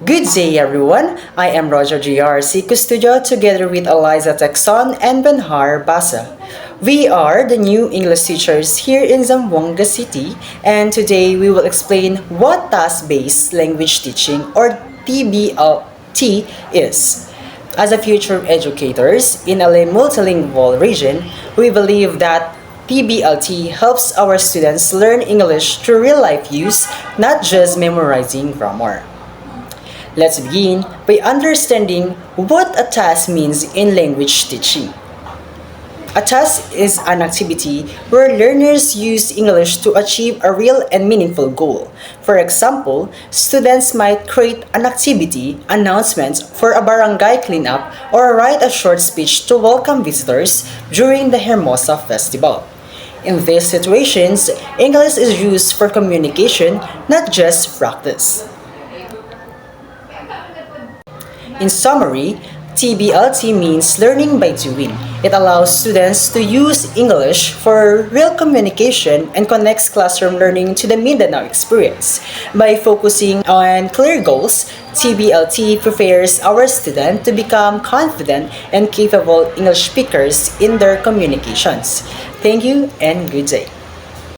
Good day everyone, I am Roger GRC Custodio together with Eliza Texon and Benhar Basa. We are the new English teachers here in Zamboanga City and today we will explain what task-based language teaching or TBLT is. As a future educators in a multilingual region, we believe that TBLT helps our students learn English through real-life use, not just memorizing grammar. Let's begin by understanding what a task means in language teaching. A task is an activity where learners use English to achieve a real and meaningful goal. For example, students might create an activity, announcement for a barangay cleanup, or write a short speech to welcome visitors during the Hermosa Festival. In these situations, English is used for communication, not just practice. In summary, TBLT means learning by doing. It allows students to use English for real communication and connects classroom learning to the Mindanao experience. By focusing on clear goals, TBLT prepares our students to become confident and capable English speakers in their communications. Thank you and good day.